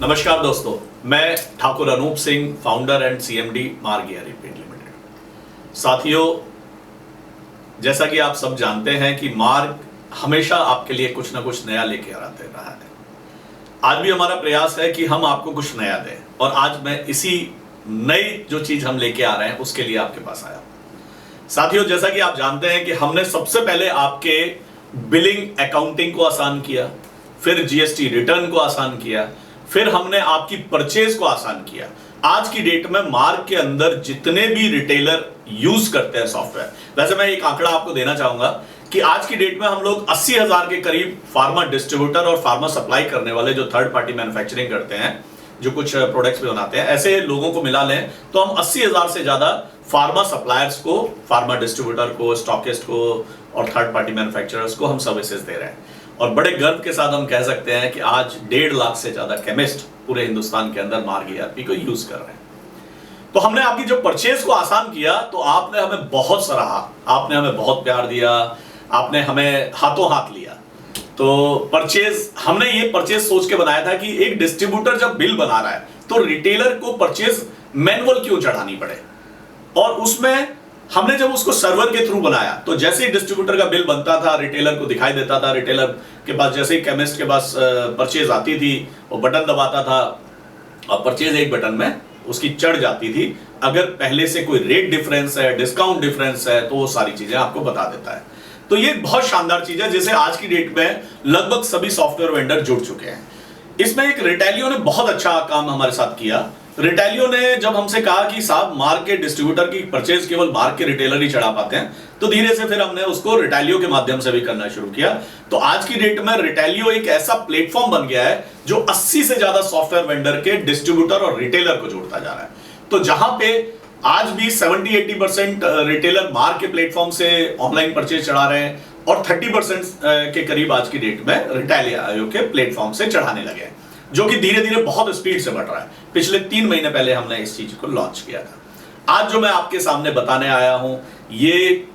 नमस्कार दोस्तों, मैं Thakur Anoop Singh, founder and CMD मार गियरी पेंट लिमिटेड। साथियों, जैसा कि आप सब जानते हैं कि मार्ग हमेशा आपके लिए कुछ ना कुछ नया लेके आते रहा है। आज भी हमारा प्रयास है कि हम आपको कुछ नया दें, और आज मैं इसी नई जो चीज हम लेके आ रहे हैं उसके लिए आपके पास आया। साथियों, जैसा कि आप जानते हैं कि हमने सबसे पहले आपके बिलिंग अकाउंटिंग को आसान किया, फिर जीएसटी रिटर्न को आसान किया, फिर हमने आपकी परचेज को आसान किया। आज की डेट में मार्क के अंदर जितने भी रिटेलर यूज करते हैं सॉफ्टवेयर, वैसे मैं एक आंकड़ा आपको देना चाहूंगा कि आज की डेट में हम लोग 80,000 के करीब फार्मा डिस्ट्रीब्यूटर और फार्मा सप्लाई करने वाले जो थर्ड पार्टी मैन्युफैक्चरिंग करते हैं, जो कुछ प्रोडक्ट्स भी बनाते हैं, ऐसे लोगों को मिला लें तो हम 80,000 से ज्यादा फार्मा सप्लायर्स को, फार्मा डिस्ट्रीब्यूटर को, स्टॉकिस्ट को और थर्ड पार्टी मैन्युफैक्चरर्स को हम सर्विसेज दे रहे हैं। और बड़े गर्व के साथ हम कह सकते हैं कि आज 1.5 लाख से ज्यादा केमिस्ट पूरे हिंदुस्तान के अंदर मार्ग ईआरपी को यूज कर रहे हैं। तो हमने आपकी जो परचेज को आसान किया, तो आपने हमें बहुत सराहा, आपने हमें बहुत प्यार दिया, आपने हमें हाथों हाथ लिया। तो परचेज, हमने ये परचेज सोच के बनाया था कि एक डिस्ट्रीब्यूटर जब बिल बना रहा है तो रिटेलर को परचेज मैनुअल क्यों चढ़ानी पड़े। और उसमें हमने जब उसको सर्वर के थ्रू बनाया तो जैसे ही डिस्ट्रीब्यूटर का बिल बनता था, रिटेलर को दिखाई देता था, रिटेलर के पास जैसे ही केमिस्ट के पास परचेज आती थी, वो बटन दबाता था और परचेज एक बटन में उसकी चढ़ जाती थी। अगर पहले से कोई रेट डिफरेंस है, डिस्काउंट डिफरेंस है, तो वो सारी चीजें आपको बता देता है। तो ये बहुत शानदार चीज है, जिसे आज की डेट में लगभग सभी सॉफ्टवेयर वेंडर जुड़ चुके हैं। इसमें एक रिटेलियो ने बहुत अच्छा काम हमारे साथ किया। रिटेलियो ने जब हमसे कहा कि साहब, मार्क के डिस्ट्रीब्यूटर की परचेज केवल मार्क के रिटेलर ही चढ़ा पाते हैं, तो धीरे से फिर हमने उसको रिटेलियो के माध्यम से भी करना शुरू किया। तो आज की डेट में रिटेलियो एक ऐसा प्लेटफॉर्म बन गया है जो 80 से ज्यादा सॉफ्टवेयर वेंडर के डिस्ट्रीब्यूटर और रिटेलर को जोड़ता जा रहा है। तो जहां पे आज भी 70-80% रिटेलर मार्क के प्लेटफॉर्म से ऑनलाइन परचेज चढ़ा रहे हैं और 30% के करीब आज की डेट में रिटेलियो के प्लेटफॉर्म से चढ़ाने लगे हैं, जो कि धीरे धीरे बहुत स्पीड से बढ़ रहा है। पिछले 3 महीने पहले हमने इस चीज को लॉन्च किया था। आज जो मैं आपके सामने बताने आया हूं, ये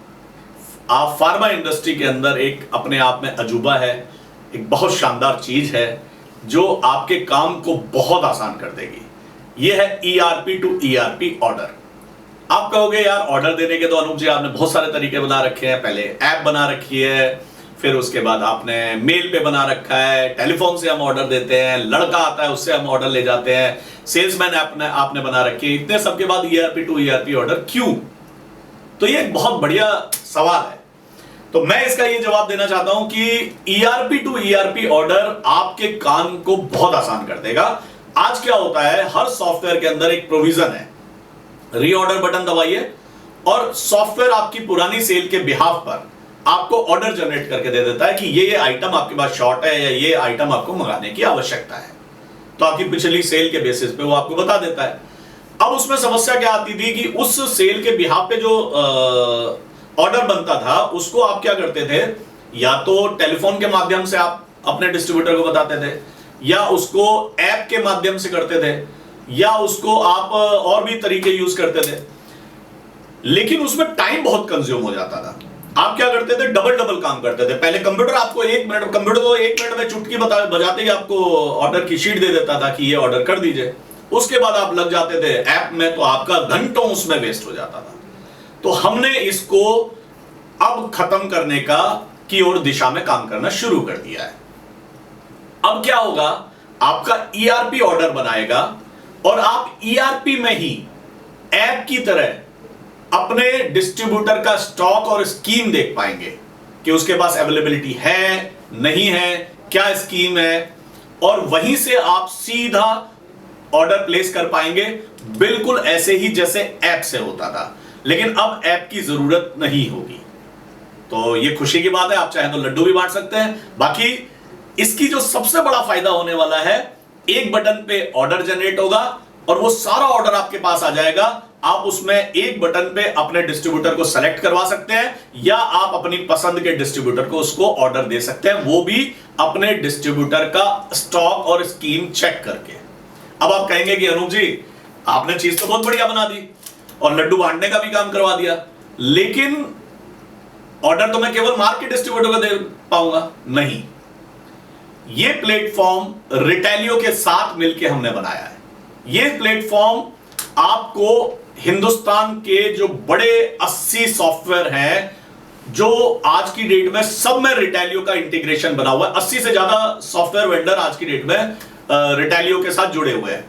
आप फार्मा इंडस्ट्री के अंदर एक अपने आप में अजूबा है, एक बहुत शानदार चीज है जो आपके काम को बहुत आसान कर देगी। ये है ईआरपी टू ईआरपी ऑर्डर। आप कहोगे यार, ऑर्डर देने के तो अनूप जी आपने बहुत सारे तरीके बना रखे हैं। पहले ऐप बना रखी है, फिर उसके बाद आपने मेल पे बना रखा है, टेलीफोन से हम ऑर्डर देते हैं, लड़का आता है उससे हम ऑर्डर ले जाते हैं, सेल्समैन आपने बना रखी है। इतने सबके बाद ईआरपी टू ईआरपी ऑर्डर क्यों? तो ये एक बहुत बढ़िया सवाल है। तो मैं इसका ये जवाब देना चाहता हूं कि ईआरपी टू ईआरपी ऑर्डर आपके काम को बहुत आसान कर देगा। आज क्या होता है, हर सॉफ्टवेयर के अंदर एक प्रोविजन है, रीऑर्डर बटन दबाइए और सॉफ्टवेयर आपकी पुरानी सेल के बिहाफ पर आपको ऑर्डर जनरेट करके दे देता है कि ये आइटम आपके पास शॉर्ट है या ये आइटम आपको मंगाने की आवश्यकता है। तो आपकी पिछली सेल के बेसिस पे वो आपको बता देता है। अब उसमें समस्या क्या आती थी कि उस सेल के बिहाफ पे जो ऑर्डर बनता था उसको आप क्या करते थे, या तो टेलीफोन के माध्यम से आप अपने डिस्ट्रीब्यूटर को बताते थे, या उसको ऐप के माध्यम से करते थे, या उसको आप और भी तरीके यूज करते थे। लेकिन उसमें टाइम बहुत कंज्यूम हो जाता था। आप क्या करते थे, डबल काम करते थे। पहले कंप्यूटर आपको 1 मिनट, कंप्यूटर तो 1 मिनट में चुटकी बजाते ही आपको ऑर्डर की शीट दे देता था कि ये ऑर्डर कर दीजिए। उसके बाद आप लग जाते थे ऐप में, तो आपका घंटों उसमें वेस्ट हो जाता था। तो हमने इसको अब खत्म करने की ओर दिशा में काम करना शुरू कर दिया है। अब क्या होगा, आपका ईआरपी ऑर्डर बनाएगा और आप ईआरपी में ही ऐप की तरह अपने डिस्ट्रीब्यूटर का स्टॉक और स्कीम देख पाएंगे कि उसके पास अवेलेबिलिटी है, नहीं है, क्या स्कीम है, और वहीं से आप सीधा ऑर्डर प्लेस कर पाएंगे, बिल्कुल ऐसे ही जैसे ऐप से होता था। लेकिन अब ऐप की जरूरत नहीं होगी। तो ये खुशी की बात है, आप चाहे तो लड्डू भी बांट सकते हैं। बाकी इसकी जो सबसे बड़ा फायदा होने वाला है, एक बटन पे ऑर्डर जनरेट होगा और वो सारा ऑर्डर आपके पास आ जाएगा। आप उसमें एक बटन पे अपने डिस्ट्रीब्यूटर को सेलेक्ट करवा सकते हैं, या आप अपनी पसंद के डिस्ट्रीब्यूटर को उसको ऑर्डर दे सकते हैं, वो भी अपने डिस्ट्रीब्यूटर का स्टॉक और स्कीम चेक करके। अब आप कहेंगे कि अनूप जी, आपने चीज तो बहुत बढ़िया बना दी और लड्डू बांटने का भी काम करवा दिया, लेकिन ऑर्डर तो मैं केवल मार्क के डिस्ट्रीब्यूटर को दे पाऊंगा। नहीं, ये प्लेटफॉर्म रिटेलियो के साथ मिलकर हमने बनाया है। ये प्लेटफॉर्म आपको हिंदुस्तान के जो बड़े 80 सॉफ्टवेयर हैं, जो आज की डेट में सब में रिटेलियो का इंटीग्रेशन बना हुआ है। 80 से ज्यादा सॉफ्टवेयर वेंडर आज की डेट में रिटेलियो के साथ जुड़े हुए हैं।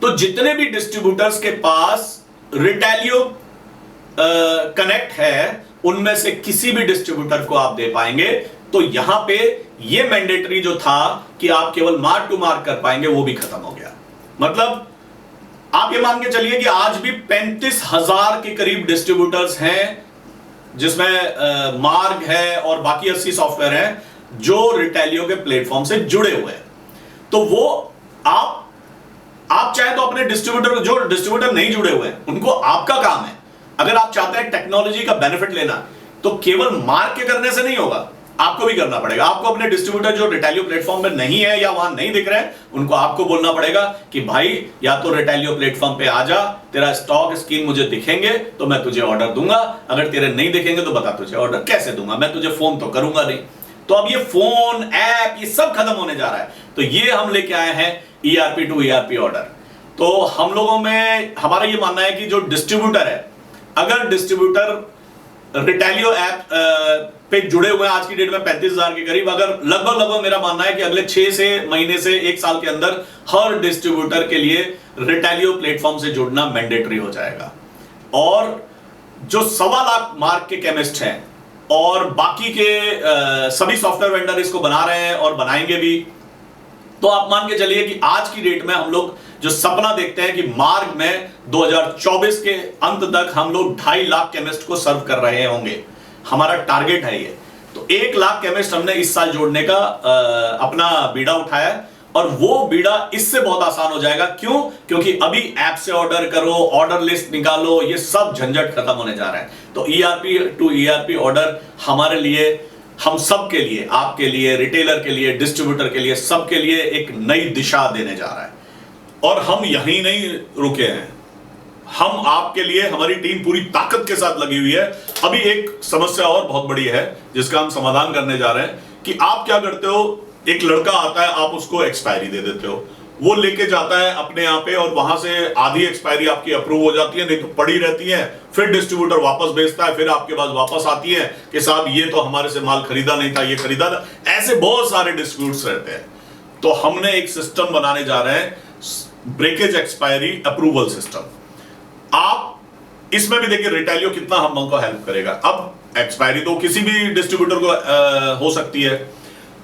तो जितने भी डिस्ट्रीब्यूटर्स के पास रिटेलियो कनेक्ट है, उनमें से किसी भी डिस्ट्रीब्यूटर को आप दे पाएंगे। तो यहां पे ये मैंडेटरी जो था कि आप केवल मार्क टू मार्क कर पाएंगे, वो भी खत्म हो गया। मतलब आप ये मान के चलिए कि आज भी 35,000 के करीब डिस्ट्रीब्यूटर्स हैं, जिसमें मार्ग है और बाकी 80 सॉफ्टवेयर हैं जो रिटेलियो के प्लेटफॉर्म से जुड़े हुए हैं। तो वो आप चाहे तो अपने डिस्ट्रीब्यूटर, जो डिस्ट्रीब्यूटर नहीं जुड़े हुए हैं, उनको आपका काम है, अगर आप चाहते हैं टेक्नोलॉजी का बेनिफिट लेना, तो केवल मार्क के करने से नहीं होगा, आपको भी करना पड़ेगा। आपको अपने डिस्ट्रीब्यूटर जो रिटेलियो प्लेटफॉर्म में नहीं है या वहां नहीं दिख रहे हैं, उनको आपको बोलना पड़ेगा कि भाई या तो रिटेलियो प्लेटफॉर्म पे आ जा, तेरा स्टॉक स्कीम मुझे दिखेंगे तो मैं तुझे ऑर्डर दूंगा, अगर तेरे नहीं दिखेंगे तो बता तुझे ऑर्डर कैसे दूंगा, मैं तुझे फोन तो करूंगा नहीं। तो अब ये फोन ऐप ये सब खत्म होने जा रहा है। तो ये हम लेके आए हैं ERP टू ERP ऑर्डर। तो हम लोगों में हमारा ये मानना है कि जो डिस्ट्रीब्यूटर है, अगर डिस्ट्रीब्यूटर रिटेलियो ऐप पे जुड़े हुए हैं आज की डेट में 35,000 के करीब, अगर लगभग मेरा मानना है कि अगले 6 से महीने से 1 साल के अंदर हर डिस्ट्रीब्यूटर के लिए रिटेलियो प्लेटफॉर्म से जुड़ना मैंडेटरी हो जाएगा। और जो 1.25 लाख मार्क के केमिस्ट हैं और बाकी के सभी सॉफ्टवेयर वेंडर इसको बना रहे हैं और बनाएंगे भी, तो आप मान के चलिए कि आज की डेट में हम लोग जो सपना देखते हैं कि मार्ग में 2024 के अंत तक हम लोग 2.5 लाख केमिस्ट को सर्व कर रहे होंगे, हमारा टारगेट है ये। तो 1 लाख केमिस्ट हमने इस साल जोड़ने का अपना बीड़ा उठाया, और वो बीड़ा इससे बहुत आसान हो जाएगा। क्यों? क्योंकि अभी ऐप से ऑर्डर करो, ऑर्डर लिस्ट निकालो, ये सब झंझट खत्म होने जा रहा है। तो ERP टू ERP ऑर्डर हमारे लिए, हम सब के लिए, आपके लिए, रिटेलर के लिए, डिस्ट्रीब्यूटर के लिए, सबके लिए एक नई दिशा देने जा रहा है। और हम यहीं नहीं रुके हैं, हम आपके लिए, हमारी टीम पूरी ताकत के साथ लगी हुई है। अभी एक समस्या और बहुत बड़ी है जिसका हम समाधान करने जा रहे हैं कि आप क्या करते हो, एक लड़का आता है, आप उसको एक्सपायरी दे देते हो, वो लेके जाता है अपने यहाँ पे, और वहां से आधी एक्सपायरी आपकी अप्रूव हो जाती है, नहीं तो पड़ी रहती है, फिर डिस्ट्रीब्यूटर वापस भेजता है, फिर आपके पास वापस आती है कि साहब ये तो हमारे से माल खरीदा नहीं था, ये खरीदा था। ऐसे बहुत सारे डिस्प्यूट्स रहते हैं। तो हमने एक सिस्टम बनाने जा रहे हैं, ब्रेकेज एक्सपायरी अप्रूवल सिस्टम। आप इसमें भी देखिए रिटेलियो कितना हमको हेल्प करेगा। अब एक्सपायरी तो किसी भी डिस्ट्रीब्यूटर को हो सकती है,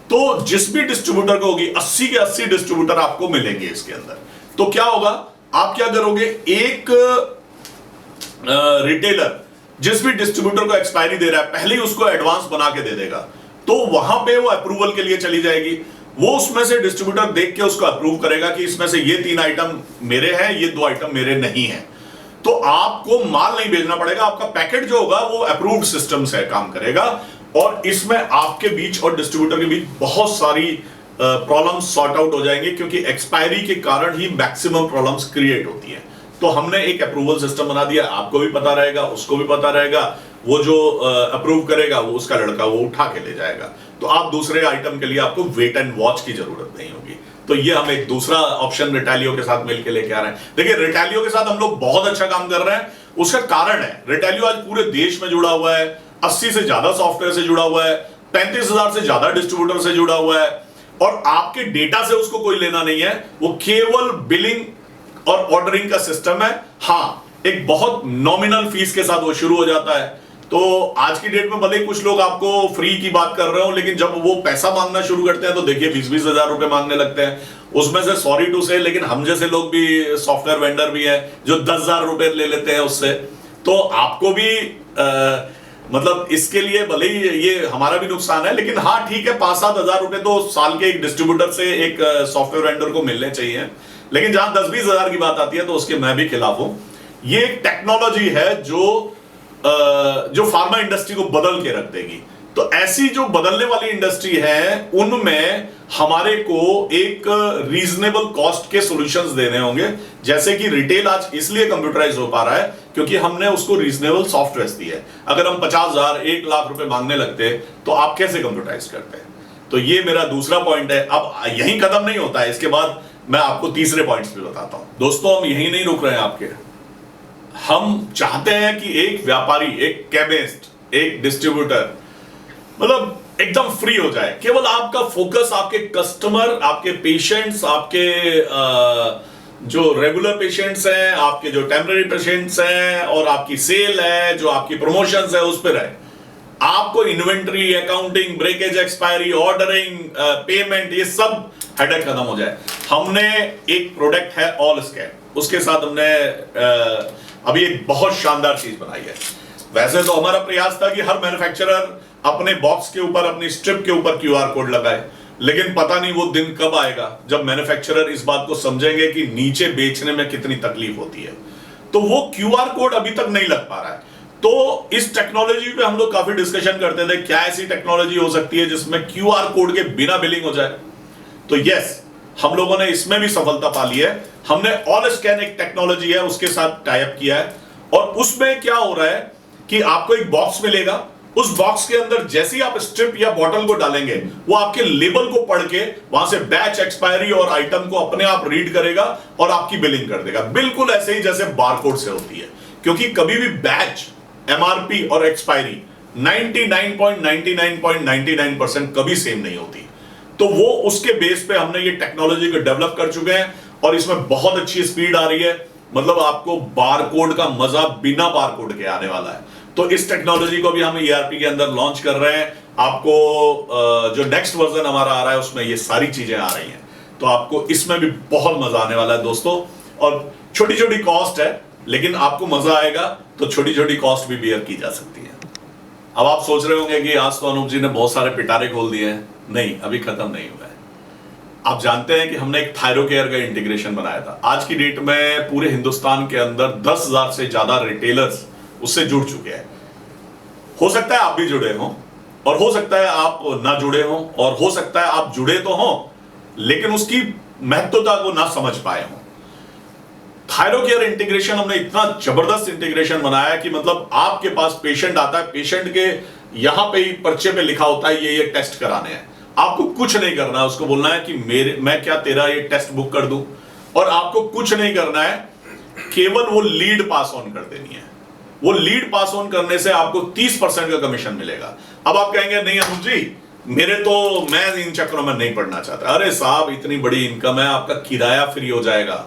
तो जिस भी डिस्ट्रीब्यूटर को होगी, 80 के 80 डिस्ट्रीब्यूटर आपको मिलेंगे इसके अंदर। तो क्या होगा, आप क्या करोगे, एक रिटेलर जिस भी डिस्ट्रीब्यूटर को एक्सपायरी दे रहा है, पहले ही उसको एडवांस बना के दे देगा, तो वहां पे वो अप्रूवल के लिए चली जाएगी। वो उसमें से डिस्ट्रीब्यूटर देख के उसको अप्रूव करेगा कि इसमें से ये 3 आइटम मेरे हैं, ये 2 आइटम मेरे नहीं हैं। तो आपको माल नहीं भेजना पड़ेगा, आपका पैकेट जो होगा वो अप्रूव्ड सिस्टम से काम करेगा। और इसमें आपके बीच और डिस्ट्रीब्यूटर के बीच बहुत सारी प्रॉब्लम्स सॉर्ट आउट हो जाएंगे, क्योंकि एक्सपायरी के कारण ही मैक्सिमम प्रॉब्लम्स क्रिएट होती है। तो हमने एक अप्रूवल सिस्टम बना दिया, आपको भी पता रहेगा, उसको भी पता रहेगा, वो जो अप्रूव करेगा वो उसका लड़का वो उठा के ले जाएगा। तो आप दूसरे आइटम के लिए आपको वेट एंड वॉच की जरूरत नहीं होगी। तो ये हम एक दूसरा ऑप्शन रिटेलियो के साथ मिलकर लेके आ रहे हैं। देखिए रिटेलियो के साथ हम लोग बहुत अच्छा काम कर रहे हैं, उसका कारण है रिटेलियो आज पूरे देश में जुड़ा हुआ है, 80 से ज्यादा सॉफ्टवेयर से जुड़ा हुआ है, 35,000 से ज्यादा डिस्ट्रीब्यूटर से जुड़ा हुआ है, और आपके डेटा से उसको कोई लेना नहीं है, वो केवल बिलिंग और ऑर्डरिंग का सिस्टम है। हाँ, एक बहुत नॉमिनल फीस के साथ वो शुरू हो जाता है। तो आज की डेट में भले ही कुछ लोग आपको फ्री की बात कर रहे हो, लेकिन जब वो पैसा मांगना शुरू करते हैं तो देखिए 20-20 हजार रुपए मांगने लगते हैं। उसमें से सॉरी टू से, लेकिन हम जैसे लोग भी, सॉफ्टवेयर वेंडर भी हैं जो 10,000 रुपए ले लेते हैं उससे। तो आपको भी मतलब इसके लिए भले ही ये हमारा भी नुकसान है, लेकिन हाँ ठीक है, 5-7 हजार रुपए तो साल के एक डिस्ट्रीब्यूटर से एक सॉफ्टवेयर वेंडर को मिलने चाहिए। लेकिन जहां 10-20 हजार की बात आती है तो उसके मैं भी खिलाफ हूं। ये एक टेक्नोलॉजी है जो फार्मा इंडस्ट्री को बदल के रख देगी। तो ऐसी जो बदलने वाली इंडस्ट्री है, उनमें हमारे को एक रीजनेबल कॉस्ट के सॉल्यूशंस देने होंगे। जैसे कि रिटेल आज इसलिए कंप्यूटराइज हो पा रहा है क्योंकि हमने उसको रीजनेबल सॉफ्टवेयर दिए है। अगर हम 50,000 1 लाख रुपए मांगने लगते तो आप कैसे कंप्यूटराइज करते हैं? तो ये मेरा दूसरा पॉइंट है। अब यहीं खत्म नहीं होता है, इसके बाद मैं आपको तीसरे पॉइंट्स भी बताता हूं। दोस्तों हम यहीं नहीं रुक रहे हैं आपके, हम चाहते हैं कि एक व्यापारी, एक केमिस्ट, एक डिस्ट्रीब्यूटर मतलब एकदम फ्री हो जाए। केवल आपका फोकस आपके कस्टमर, आपके पेशेंट्स, आपके जो रेगुलर पेशेंट्स हैं, आपके जो टेम्पररी पेशेंट्स हैं और आपकी सेल है, जो आपकी प्रमोशंस है, उस पर है। आपको inventory, accounting, breakage, expiry, ordering, payment, ये सब हेडेक खत्म हो जाए। हमने एक प्रोडक्ट है ऑल स्कैन, उसके साथ हमने अभी एक बहुत शानदार चीज बनाई है। वैसे तो हमारा प्रयास था कि हर मैन्युफैक्चरर अपने बॉक्स के ऊपर, अपनी स्ट्रिप के ऊपर QR कोड लगाए, लेकिन पता नहीं वो दिन कब आएगा जब मैन्युफैक्चरर इस बात को समझेंगे कि नीचे बेचने में कितनी तकलीफ होती है। तो वो QR कोड अभी तक नहीं लग पा रहा है। तो इस टेक्नोलॉजी पे हम लोग काफी डिस्कशन करते थे, क्या ऐसी टेक्नोलॉजी हो सकती है जिसमें QR कोड के बिना बिलिंग हो जाए। तो यस, हम लोगों ने इसमें भी सफलता पा ली है। हमने ऑल स्कैन एक टेक्नोलॉजी है, उसके साथ टाई अप किया है। और उसमें क्या हो रहा है कि आपको एक बॉक्स मिलेगा, उस बॉक्स के अंदर जैसे ही आप स्ट्रिप या बॉटल को डालेंगे, वो आपके लेबल को पढ़ के वहां से बैच, एक्सपायरी और आइटम को अपने आप रीड करेगा और आपकी बिलिंग कर देगा, बिल्कुल ऐसे ही जैसे बारकोड से होती है। क्योंकि कभी भी बैच, MRP और एक्सपायरी 99.99% कभी सेम नहीं होती। तो वो उसके बेस पे हमने ये टेक्नोलॉजी को डेवलप कर चुके हैं और इसमें बहुत अच्छी स्पीड आ रही है। मतलब आपको बारकोड का मजा बिना बारकोड के आने वाला है। तो इस टेक्नोलॉजी को भी हम ERP के अंदर लॉन्च कर रहे हैं। आपको जो नेक्स्ट वर्जन हमारा आ रहा है उसमें ये सारी चीजें आ रही हैं, तो आपको इसमें भी बहुत मजा आने वाला है दोस्तों। और छोटी छोटी कॉस्ट है, लेकिन आपको मजा आएगा तो छोटी छोटी कॉस्ट भी बियर की जा सकती है। अब आप सोच रहे होंगे कि आज तो अनूप जी ने बहुत सारे पिटारे खोल दिए हैं। नहीं, अभी खत्म नहीं हुआ है। आप जानते हैं कि हमने एक थायरोकेयर का इंटीग्रेशन बनाया था। आज की डेट में पूरे हिंदुस्तान के अंदर 10,000 से ज्यादा रिटेलर्स उससे जुड़ चुके हैं। हो सकता है आप भी जुड़े हों और हो सकता है आप ना जुड़े हों और हो सकता है आप जुड़े तो हों लेकिन उसकी महत्वता को ना समझ पाए हों। थायरोकेयर इंटीग्रेशन हमने इतना जबरदस्त इंटीग्रेशन बनाया कि मतलब आपके पास पेशेंट आता है, पेशेंट के यहां पे ही पर्चे पे लिखा होता है ये टेस्ट कराने हैं। आपको कुछ नहीं करना है, उसको बोलना है कि मैं क्या तेरा ये टेस्ट बुक कर दूं, और आपको कुछ नहीं करना है, केवल वो लीड पास ऑन कर देनी है। वो लीड पास ऑन करने से आपको 30% का कमीशन मिलेगा। अब आप कहेंगे नहीं अनूप जी, मैं इन चक्करों में नहीं पड़ना चाहता। अरे साहब, इतनी बड़ी इनकम है, आपका किराया फ्री हो जाएगा,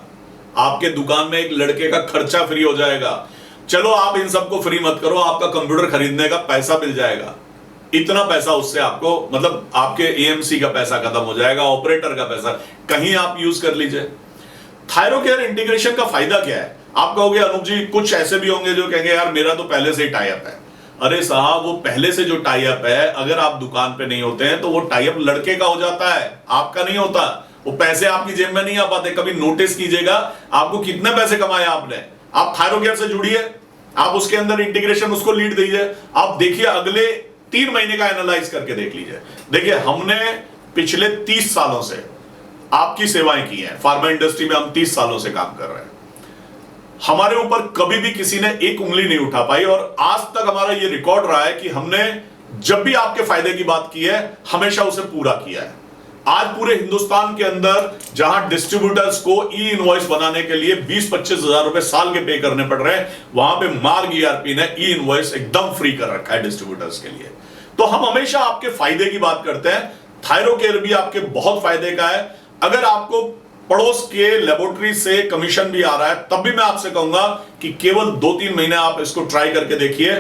आपके दुकान में एक लड़के का खर्चा फ्री हो जाएगा। चलो आप इन सबको फ्री मत करो, आपका कंप्यूटर खरीदने का पैसा मिल जाएगा। इतना पैसा उससे आपको, मतलब आपके AMC का पैसा खत्म हो जाएगा, ऑपरेटर का पैसा कहीं आप यूज कर लीजिए। थायरोकेयर इंटीग्रेशन का फायदा क्या है? आप कहोगे अनूप जी, कुछ ऐसे भी होंगे जो कहेंगे यार मेरा तो पहले से ही टाई अप है। अरे साहब, वो पहले से जो टाई अप है, अगर आप दुकान पे नहीं होते हैं तो वो टाई अप लड़के का हो जाता है, आपका नहीं होता। वो पैसे आपकी जेब में नहीं आ पाते। कभी नोटिस कीजिएगा आपको कितने पैसे कमाए आपने। आप थायरोकेयर से जुड़िए, आप उसके अंदर इंटीग्रेशन, उसको लीड दीजिए, आप देखिए अगले 3 महीने का एनालाइज करके देख लीजिए। देखिए, हमने पिछले 30 सालों से आपकी सेवाएं की हैं। फार्मा इंडस्ट्री में हम 30 सालों से काम कर रहे हैं। हमारे ऊपर कभी भी किसी ने एक उंगली नहीं उठा पाई और आज तक हमारा यह रिकॉर्ड रहा है कि हमने जब भी आपके फायदे की बात की है, हमेशा उसे पूरा किया है। आज पूरे हिंदुस्तान के अंदर जहां डिस्ट्रीब्यूटर्स को ई-इनवॉइस बनाने के लिए 20-25 हजार रुपए साल के पे करने पड़ रहे हैं, वहां पे मार्ग ERP ने ई-इनवॉइस एकदम फ्री कर रखा है डिस्ट्रीब्यूटर्स के लिए। तो हम हमेशा आपके फायदे की बात करते हैं। थायरोकेयर भी आपके बहुत फायदे का है। अगर आपको पड़ोस के लेबोरेटरी से कमीशन भी आ रहा है, तब भी मैं आपसे कहूंगा कि केवल 2-3 महीने आप इसको ट्राई करके देखिए,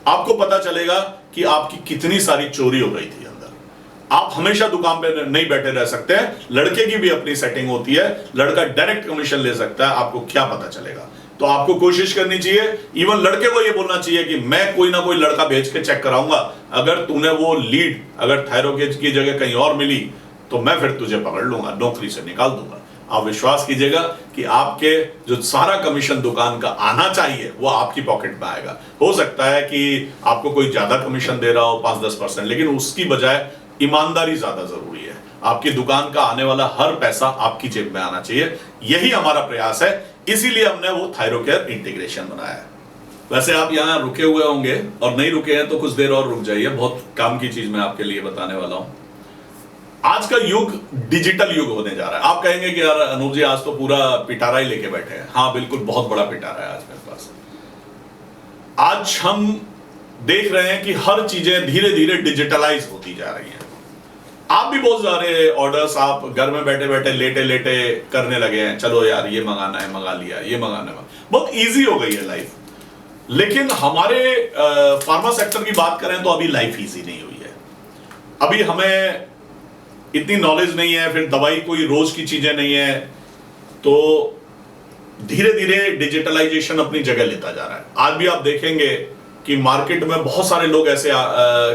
आपको पता चलेगा कि आपकी कितनी सारी चोरी हो गई थी अंदर। आप हमेशा दुकान पे नहीं बैठे रह सकते हैं। लड़के की भी अपनी सेटिंग होती है, लड़का डायरेक्ट कमीशन ले सकता है, आपको क्या पता चलेगा। तो आपको कोशिश करनी चाहिए, इवन लड़के को यह बोलना चाहिए कि मैं कोई ना कोई लड़का भेज के चेक कराऊंगा, अगर तूने वो लीड अगर थायरोकेयर की जगह कहीं और मिली तो मैं फिर तुझे पकड़ लूंगा, नौकरी से निकाल दूंगा। आप विश्वास कीजिएगा कि आपके जो सारा कमीशन दुकान का आना चाहिए वो आपकी पॉकेट में आएगा। हो सकता है कि आपको कोई ज्यादा कमीशन दे रहा हो 5-10%, लेकिन उसकी बजाय ईमानदारी ज्यादा जरूरी है। आपकी दुकान का आने वाला हर पैसा आपकी जेब में आना चाहिए, यही हमारा प्रयास है। इसीलिए हमने वो थायरोकेयर इंटीग्रेशन बनाया है। वैसे आप यहाँ रुके हुए होंगे और नहीं रुके हैं तो कुछ देर और रुक जाइए, बहुत काम की चीज मैं आपके लिए बताने वाला हूं। आज का युग डिजिटल युग होने जा रहा है। आप कहेंगे कि यार अनूप जी आज तो पूरा पिटारा ही लेके बैठे हैं। हाँ बिल्कुल, बहुत बड़ा पिटारा है आज मेरे पास। आज हम देख रहे हैं कि हर चीजें धीरे धीरे डिजिटलाइज होती जा रही हैं। आप भी बहुत सारे ऑर्डर्स आप घर में बैठे बैठे लेटे लेटे करने लगे हैं। चलो यार ये मंगाना है, मंगा लिया, ये मंगाना है, बहुत इजी हो गई है लाइफ। लेकिन हमारे फार्मा सेक्टर की बात करें तो अभी लाइफ इजी नहीं हुई है। अभी हमें इतनी नॉलेज नहीं है, फिर दवाई कोई रोज की चीजें नहीं है, तो धीरे धीरे डिजिटलाइजेशन अपनी जगह लेता जा रहा है। आज भी आप देखेंगे कि मार्केट में बहुत सारे लोग ऐसे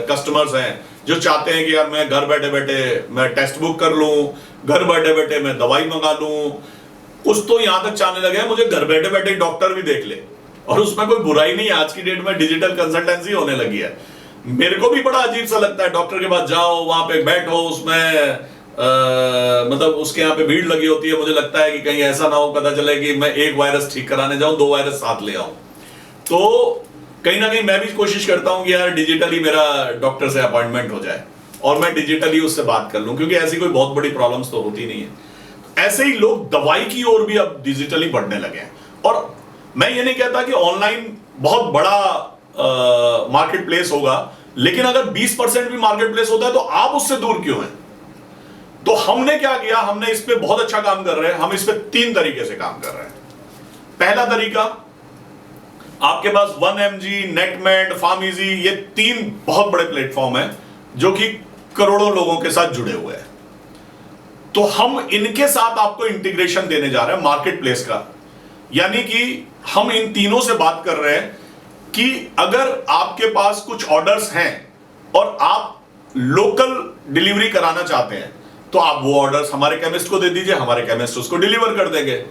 कस्टमर्स हैं जो चाहते हैं कि यार मैं घर बैठे बैठे मैं टेस्ट बुक कर लूं, घर बैठे बैठे मैं दवाई मंगा लूं। कुछ तो यहां तक चाहने लगे हैं मुझे घर बैठे बैठे डॉक्टर भी देख ले, और उसमें कोई बुराई नहीं है। आज की डेट में डिजिटल कंसल्टेंसी होने लगी है। मेरे को भी बड़ा अजीब सा लगता है, डॉक्टर के पास जाओ, वहां पे बैठो, उसमें मतलब उसके यहाँ पे भीड़ लगी होती है। मुझे लगता है कि कहीं ऐसा ना हो पता चले कि मैं एक वायरस ठीक कराने जाऊं, 2 वायरस साथ ले आऊं। तो कहीं ना कहीं मैं भी कोशिश करता हूं कि यार डिजिटली मेरा डॉक्टर से अपॉइंटमेंट हो जाए और मैं डिजिटली उससे बात कर लूं, क्योंकि ऐसी कोई बहुत बड़ी प्रॉब्लम्स तो होती नहीं है। ऐसे ही लोग दवाई की ओर भी अब डिजिटली बढ़ने लगे हैं। और मैं ये नहीं कहता कि ऑनलाइन बहुत बड़ा मार्केट प्लेस होगा, लेकिन अगर 20% भी मार्केट प्लेस होता है तो आप उससे दूर क्यों हैं? तो हमने क्या किया, हमने इस पे बहुत अच्छा काम कर रहे हैं। हम इस पे 3 तरीके से काम कर रहे हैं। पहला तरीका, आपके पास 1mg, नेटमेट, फार्मिजी, ये 3 बहुत बड़े प्लेटफॉर्म हैं जो कि करोड़ों लोगों के साथ जुड़े हुए हैं। तो हम इनके साथ आपको इंटीग्रेशन देने जा रहे हैं मार्केट प्लेस का। यानी कि हम इन तीनों से बात कर रहे हैं कि अगर आपके पास कुछ ऑर्डर्स हैं और आप लोकल डिलीवरी कराना चाहते हैं तो आप वो ऑर्डर्स हमारे केमिस्ट को दे दीजिए, हमारे केमिस्ट उसको डिलीवर कर देंगे।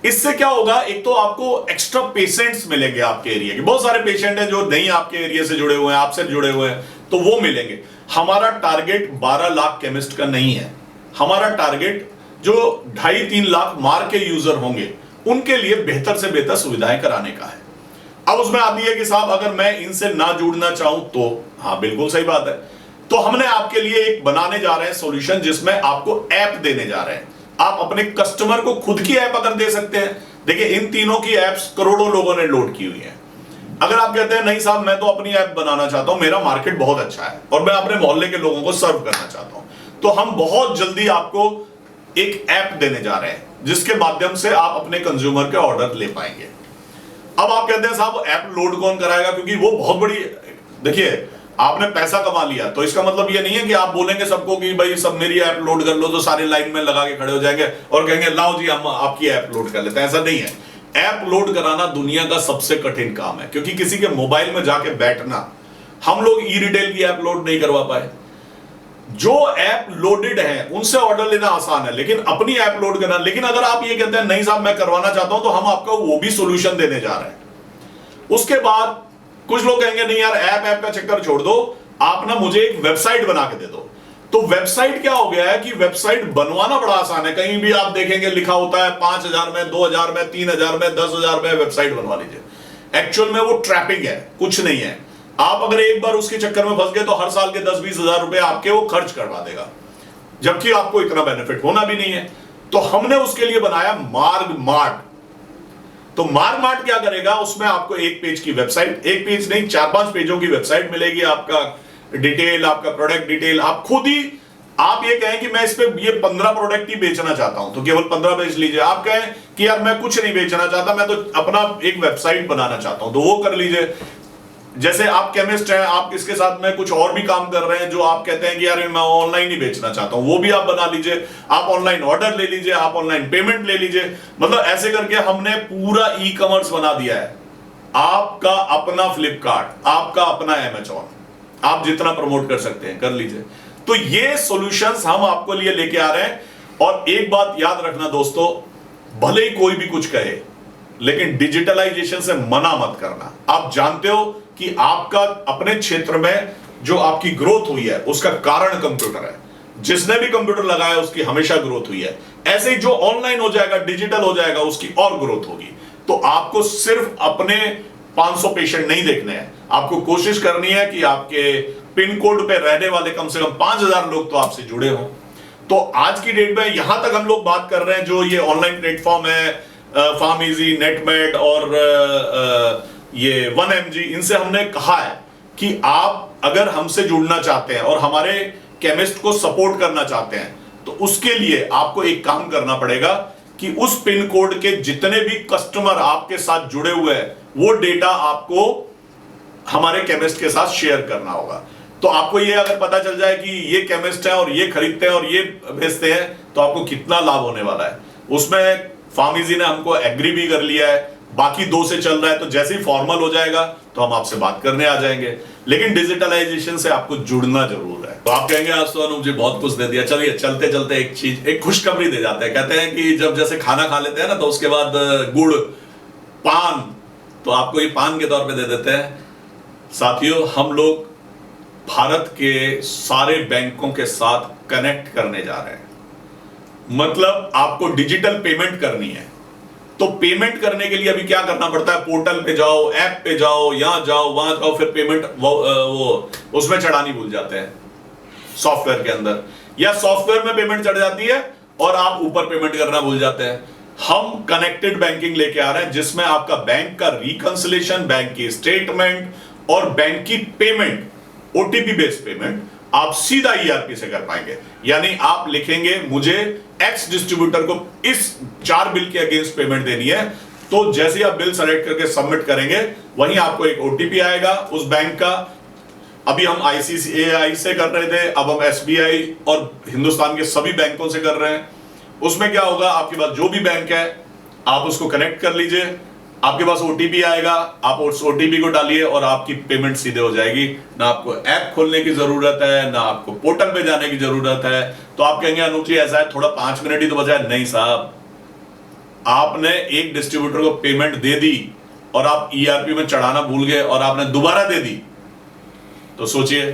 इससे क्या होगा, एक तो आपको एक्स्ट्रा पेशेंट्स मिलेंगे आपके एरिया के। बहुत सारे पेशेंट हैं जो नहीं आपके एरिया से जुड़े हुए हैं, आपसे जुड़े हुए हैं, तो वो मिलेंगे। हमारा टारगेट 12 लाख केमिस्ट का नहीं है। हमारा टारगेट जो 2.5-3 लाख मार के यूजर होंगे उनके लिए बेहतर से बेहतर सुविधाएं कराने का है। अब उसमें आती है कि साहब अगर मैं इनसे ना जुड़ना चाहूं तो, हाँ बिल्कुल सही बात है। तो हमने आपके लिए एक बनाने जा रहे हैं सॉल्यूशन, जिसमें आपको ऐप देने जा रहे हैं। आप अपने कस्टमर को खुद की ऐप अगर दे सकते हैं। देखिए इन तीनों की ऐप्स करोड़ों लोगों ने लोड की हुई है। अगर आप कहते हैं नहीं साहब मैं तो अपनी ऐप बनाना चाहता हूं, मेरा मार्केट बहुत अच्छा है और मैं अपने मोहल्ले के लोगों को सर्व करना चाहता हूं, तो हम बहुत जल्दी आपको एक ऐप देने जा रहे हैं जिसके माध्यम से आप अपने कंज्यूमर के ऑर्डर ले पाएंगे। अब आप कहते हैं साहब ऐप लोड कौन कराएगा, क्योंकि वो बहुत बड़ी, देखिए आपने पैसा कमा लिया तो इसका मतलब ये नहीं है कि आप बोलेंगे सबको कि भाई सब मेरी ऐप लोड कर लो, तो सारे लाइन में लगा के खड़े हो जाएंगे और कहेंगे लाओ जी हम आपकी ऐप लोड कर लेते हैं। ऐसा नहीं है। ऐप लोड कराना दुनिया का सबसे कठिन काम है, क्योंकि किसी के मोबाइल में जाके बैठना, हम लोग ई रिटेल की ऐप लोड नहीं करवा पाए। जो ऐप लोडेड है उनसे ऑर्डर लेना आसान है, लेकिन अपनी ऐप लोड करना। लेकिन अगर आप ये कहते हैं नहीं साहब मैं करवाना चाहता हूं, तो हम आपको वो भी सोल्यूशन देने जा रहे हैं। उसके बाद कुछ लोग कहेंगे नहीं यार ऐप का चक्कर छोड़ दो, आप ना मुझे एक वेबसाइट बना के दे दो। तो वेबसाइट क्या हो गया है कि वेबसाइट बनवाना बड़ा आसान है। कहीं भी आप देखेंगे लिखा होता है 5,000 में, 2,000 में, 3,000 में, 10,000 में वेबसाइट बनवा लीजिए। एक्चुअल में वो ट्रैपिंग है, कुछ नहीं है। आप अगर एक बार उसके चक्कर में फंस गए तो हर साल के 10-20 हजार रुपए आपके वो खर्च करवा देगा, जबकि आपको इतना बेनिफिट होना भी नहीं है। तो हमने उसके लिए बनाया मार्ग मार्ट। तो मार्ग मार्ट क्या करेगा, उसमें आपको एक पेज की वेबसाइट, एक पेज नहीं 4-5 पेजों की वेबसाइट मिलेगी। आपका डिटेल, आपका प्रोडक्ट डिटेल, आप खुद ही आप ये कहें कि मैं इस पे ये 15 प्रोडक्ट ही बेचना चाहता हूं तो केवल 15 बेच लीजिए। आप कहें कि यार मैं कुछ नहीं बेचना चाहता, मैं तो अपना एक वेबसाइट बनाना चाहता हूं, तो वो कर लीजिए। जैसे आप केमिस्ट हैं, आप इसके साथ में कुछ और भी काम कर रहे हैं जो आप कहते हैं कि यार मैं ऑनलाइन ही बेचना चाहता हूं, वो भी आप बना लीजिए। आप ऑनलाइन ऑर्डर ले लीजिए, आप ऑनलाइन पेमेंट ले लीजिए। मतलब ऐसे करके हमने पूरा ई कॉमर्स बना दिया है। आपका अपना फ्लिपकार्ट, आपका अपना अमेज़न, आप जितना प्रमोट कर सकते हैं कर लीजिए। तो ये सॉल्यूशंस हम आपको लिए लेके आ रहे हैं। और एक बात याद रखना दोस्तों, भले ही कोई भी कुछ कहे, लेकिन डिजिटलाइजेशन से मना मत करना। आप जानते हो कि आपका अपने क्षेत्र में जो आपकी ग्रोथ हुई है उसका कारण कंप्यूटर है। जिसने भी कंप्यूटर लगाया उसकी हमेशा ग्रोथ हुई है। ऐसे ही जो ऑनलाइन हो जाएगा, डिजिटल हो जाएगा, उसकी और ग्रोथ होगी। तो आपको सिर्फ अपने 500 पेशेंट नहीं देखने हैं, आपको कोशिश करनी है कि आपके पिन कोड पे रहने वाले कम से कम 5000 लोग तो आपसे जुड़े हों। तो आज की डेट में यहां तक हम लोग बात कर रहे हैं, जो ये ऑनलाइन प्लेटफॉर्म है फार्मिजी, नेटमेट और ये 1mg, इनसे हमने कहा है कि आप अगर हमसे जुड़ना चाहते हैं और हमारे केमिस्ट को सपोर्ट करना चाहते हैं तो उसके लिए आपको एक काम करना पड़ेगा कि उस पिन कोड के जितने भी कस्टमर आपके साथ जुड़े हुए हैं वो डेटा आपको हमारे केमिस्ट के साथ शेयर करना होगा। तो आपको ये अगर पता चल जाए कि ये केमिस्ट है और ये खरीदते हैं और ये बेचते हैं तो आपको कितना लाभ होने वाला है। उसमें फार्मिजी ने हमको एग्री भी कर लिया है, बाकी 2 से चल रहा है, तो जैसे ही फॉर्मल हो जाएगा तो हम आपसे बात करने आ जाएंगे। लेकिन डिजिटलाइजेशन से आपको जुड़ना जरूर है। तो आप कहेंगे आज तो अनूप जी बहुत कुछ दे दिया, चलिए चलते चलते एक खुशखबरी दे जाते हैं। कहते हैं कि जब जैसे खाना खा लेते हैं ना तो उसके बाद गुड़, पान, तो आपको ये पान के तौर पे दे देते हैं। साथियों, हम लोग भारत के सारे बैंकों के साथ कनेक्ट करने जा रहे हैं। मतलब आपको डिजिटल पेमेंट करनी है तो पेमेंट करने के लिए अभी क्या करना पड़ता है, पोर्टल पे जाओ, ऐप पे जाओ, यहां जाओ, वहां जाओ, फिर पेमेंट वो उसमें चढ़ानी भूल जाते हैं सॉफ्टवेयर के अंदर, या सॉफ्टवेयर में पेमेंट चढ़ जाती है और आप ऊपर पेमेंट करना भूल जाते हैं। हम कनेक्टेड बैंकिंग लेके आ रहे हैं जिसमें आपका बैंक का रिकंसिलेशन, बैंक की स्टेटमेंट और बैंक की पेमेंट, ओटीपी बेस्ड पेमेंट आप सीधा ईआरपी से कर पाएंगे। यानी आप लिखेंगे मुझे एक्स डिस्ट्रीब्यूटर को इस 4 बिल के अगेंस्ट पेमेंट देनी है, तो जैसे ही आप बिल सेलेक्ट करके सबमिट करेंगे वहीं आपको एक ओटीपी आएगा उस बैंक का। अभी हम आईसीआईसीआई से कर रहे थे, अब हम एसबीआई और हिंदुस्तान के सभी बैंकों से कर रहे हैं। उसमें क्या होगा, आपके पास जो भी बैंक है आप उसको कनेक्ट कर लीजिए, आपके पास ओटीपी आएगा, आप उस ओटीपी को डालिए और आपकी पेमेंट सीधे हो जाएगी। ना आपको ऐप खोलने की जरूरत है, ना आपको पोर्टल पे जाने की जरूरत है। तो आप कहेंगे अनूप जी ऐसा है थोड़ा 5 मिनट ही तो बचा है। नहीं साहब, आपने एक डिस्ट्रीब्यूटर को पेमेंट दे दी और आप ईआरपी में चढ़ाना भूल गए और आपने दोबारा दे दी, तो सोचिए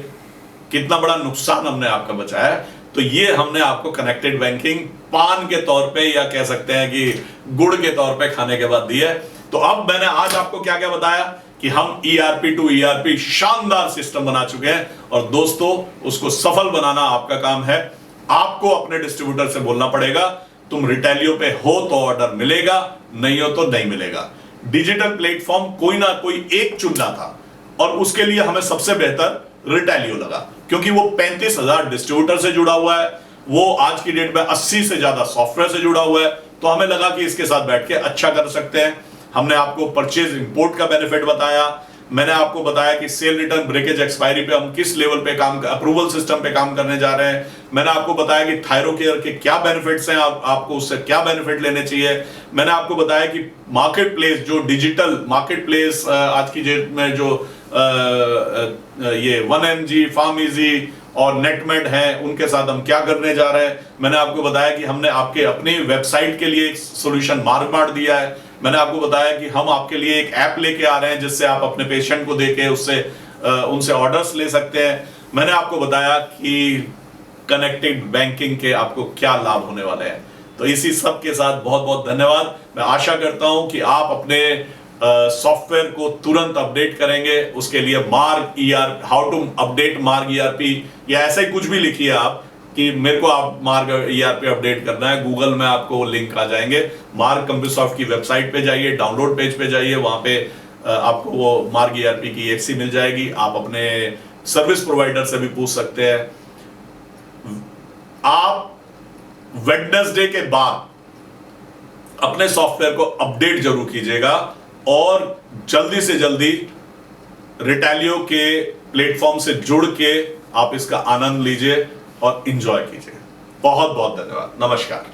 कितना बड़ा नुकसान हमने आपका बचाया है। तो ये हमने आपको कनेक्टेड बैंकिंग पान के तौर पे या कह सकते हैं कि गुड़ के तौर पे खाने के बाद दी है। तो अब मैंने आज आपको क्या क्या बताया कि हम ईआरपी टू ईआरपी शानदार सिस्टम बना चुके हैं और दोस्तों उसको सफल बनाना आपका काम है। आपको अपने डिस्ट्रीब्यूटर से बोलना पड़ेगा तुम रिटेलियो पे हो तो ऑर्डर मिलेगा, नहीं हो तो नहीं मिलेगा। डिजिटल प्लेटफॉर्म कोई ना कोई एक चुनना था और उसके लिए हमें सबसे बेहतर रिटेलियो लगा, क्योंकि वो 35,000 डिस्ट्रीब्यूटर से जुड़ा हुआ है, वो आज की डेट में 80 से ज्यादा सॉफ्टवेयर से जुड़ा हुआ है। तो हमें लगा कि इसके साथ बैठ के अच्छा कर सकते हैं। हमने आपको परचेज इंपोर्ट का बेनिफिट बताया, मैंने आपको बताया कि सेल रिटर्न ब्रेकेज एक्सपायरी पे हम किस लेवल पे काम, अप्रूवल सिस्टम पे काम करने जा रहे हैं। मैंने आपको बताया कि थायरोकेयर के क्या बेनिफिट्स हैं, आपको उससे क्या बेनिफिट लेने चाहिए। मैंने आपको बताया कि मार्केट प्लेस, जो डिजिटल मार्केट प्लेस आज की डेट में जो ये 1mg, फार्मिजी और नेटमेट है, उनके साथ हम क्या करने जा रहे हैं। मैंने आपको बताया कि हमने आपके अपनी वेबसाइट के लिए एक सोल्यूशन मार्क दिया है। मैंने आपको बताया कि हम आपके लिए एक ऐप लेके आ रहे हैं जिससे आप अपने पेशेंट को देके उससे उनसे ऑर्डर्स ले सकते हैं। मैंने आपको बताया कि कनेक्टेड बैंकिंग के आपको क्या लाभ होने वाले हैं। तो इसी सब के साथ बहुत बहुत धन्यवाद। मैं आशा करता हूं कि आप अपने सॉफ्टवेयर को तुरंत अपडेट करेंगे। उसके लिए मार्ग ईआर, हाउ टू अपडेट मार्ग ईआरपी या ऐसा ही कुछ भी लिखिए आप कि मेरे को आप मार्ग ईआरपी अपडेट करना है, गूगल में आपको लिंक आ जाएंगे। मार्ग कंप्यूसॉफ्ट की वेबसाइट पे जाइए, डाउनलोड पेज पे जाइए, वहां पे आपको वो मार्ग ईआरपी की एक्सी मिल जाएगी। आप अपने सर्विस प्रोवाइडर से भी पूछ सकते हैं। आप वेडनेसडे के बाद अपने सॉफ्टवेयर को अपडेट जरूर कीजिएगा और जल्दी से जल्दी रिटेलियो के प्लेटफॉर्म से जुड़ के आप इसका आनंद लीजिए और एंजॉय कीजिए। बहुत बहुत धन्यवाद। नमस्कार।